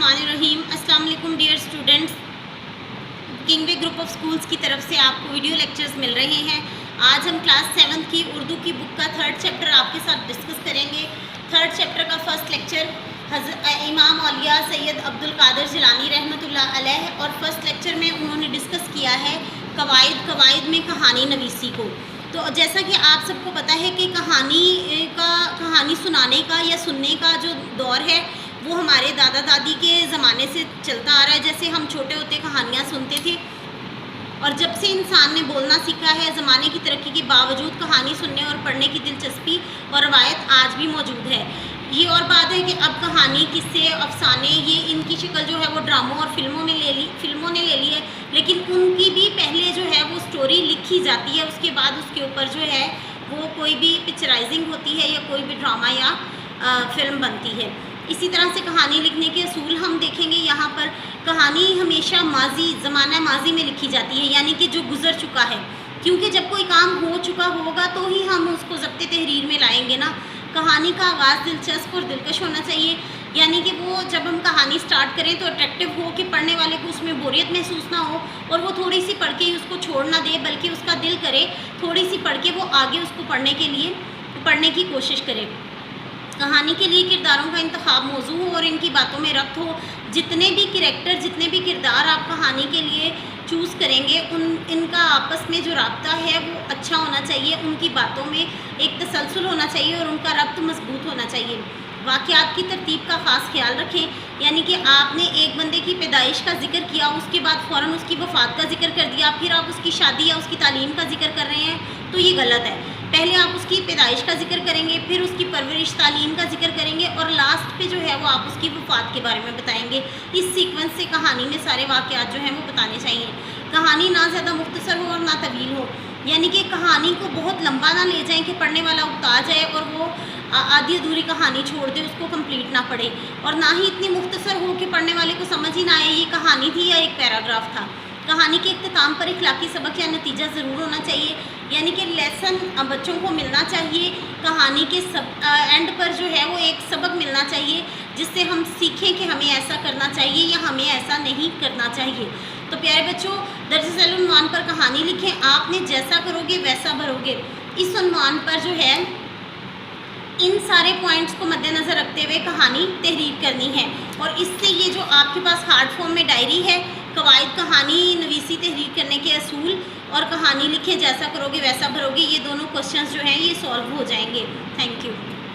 बिस्मिल्लाहिर्रहमानिर्रहीम। अस्सलाम वालेकुम dear students. Kingway group of schools की तरफ से आपको वीडियो लेक्चर्स मिल रहे हैं। आज हम क्लास 7 की उर्दू की बुक का 3rd चैप्टर आपके साथ डिस्कस करेंगे। 3rd चैप्टर का फर्स्ट लेक्चर इमाम औलिया सैयद अब्दुल कादिर जिलानी रहमतुल्लाह अलैह और फर्स्ट लेक्चर में उन्होंने डिस्कस किया है कवाइद में कहानी नवीसी को। तो जैसा कि आप सबको पता है कि कहानी सुनाने का या सुनने का जो दौर है वो हमारे दादा दादी के ज़माने से चलता आ रहा है। जैसे हम छोटे होते कहानियाँ सुनते थे और जब से इंसान ने बोलना सीखा है, ज़माने की तरक्की के बावजूद कहानी सुनने और पढ़ने की दिलचस्पी और रवायत आज भी मौजूद है। ये और बात है कि अब कहानी, किस्से, अफसाने ये इनकी शक्ल जो है वो ड्रामों और फिल्मों ने ले ली है, लेकिन उनकी भी पहले जो है वो स्टोरी लिखी जाती है, उसके बाद उसके ऊपर जो है वो कोई भी पिक्चराइजिंग होती है या कोई भी ड्रामा या फिल्म बनती है। इसी तरह से कहानी लिखने के असूल हम देखेंगे। यहाँ पर कहानी हमेशा ज़माना माजी में लिखी जाती है, यानी कि जो गुज़र चुका है, क्योंकि जब कोई काम हो चुका होगा तो ही हम उसको ज़ब्ते तहरीर में लाएंगे ना। कहानी का आगाज़ दिलचस्प और दिलकश होना चाहिए, यानी कि वो जब हम कहानी स्टार्ट करें तो अट्रैक्टिव हो कि पढ़ने वाले को उसमें बोरियत महसूस ना हो और वो थोड़ी सी पढ़ के ही उसको छोड़ ना दे, बल्कि उसका दिल करे थोड़ी सी पढ़ के वो आगे उसको पढ़ने की कोशिश करे। कहानी के लिए किरदारों का इंतखाब मौजू हो और इनकी बातों में रब्त हो। जितने भी किरदार आप कहानी के लिए चूज़ करेंगे इनका आपस में जो राब्ता है वो अच्छा होना चाहिए, उनकी बातों में एक तसलसल होना चाहिए और उनका रब्त मजबूत होना चाहिए। वाक़यात की तरतीब का ख़ास ख्याल रखें, यानी कि आपने एक बंदे की पैदाइश का जिक्र किया, उसके बाद फ़ौरन उसकी वफ़ात का जिक्र कर दिया, फिर आप उसकी शादी या उसकी तालीम का जिक्र कर रहे हैं, तो ये गलत है। पहले आप उसकी पैदाइश का जिक्र करेंगे, फिर उसकी परवरिश, तालीम का जिक्र करेंगे और लास्ट पे जो है वो आप उसकी वफ़ात के बारे में बताएंगे। इस सीक्वेंस से कहानी में सारे वाक़यात जो हैं वो बताने चाहिए। कहानी ना ज़्यादा मुख्तसर हो और ना तवील हो, यानी कि कहानी को बहुत लंबा ना ले जाएं कि पढ़ने वाला उकता जाए और वो आधी अधूरी कहानी छोड़ दे, उसको कंप्लीट ना पढ़े, और ना ही इतनी मुख्तसर हो कि पढ़ने वाले को समझ ही ना आए ये कहानी थी या एक पैराग्राफ था। कहानी के इख्तिताम पर इखलाकी सबक या नतीजा ज़रूर होना चाहिए, यानी कि लेसन बच्चों को मिलना चाहिए। कहानी के एंड पर जो है वो एक सबक मिलना चाहिए जिससे हम सीखें कि हमें ऐसा करना चाहिए या हमें ऐसा नहीं करना चाहिए। तो प्यारे बच्चों, दर्ज उन्वान पर कहानी लिखें, आपने जैसा करोगे वैसा भरोगे। इस उन्वान पर जो है इन सारे पॉइंट्स को मद्देनज़र रखते हुए कहानी तहरीर करनी है और इससे ये जो आपके पास हार्ड फॉर्म में डायरी है, कवायद कहानी नवीसी तहरीर करने के असूल और कहानी लिखें जैसा करोगे वैसा भरोगे, ये दोनों क्वेश्चंस जो हैं ये सॉल्व हो जाएंगे। Thank you.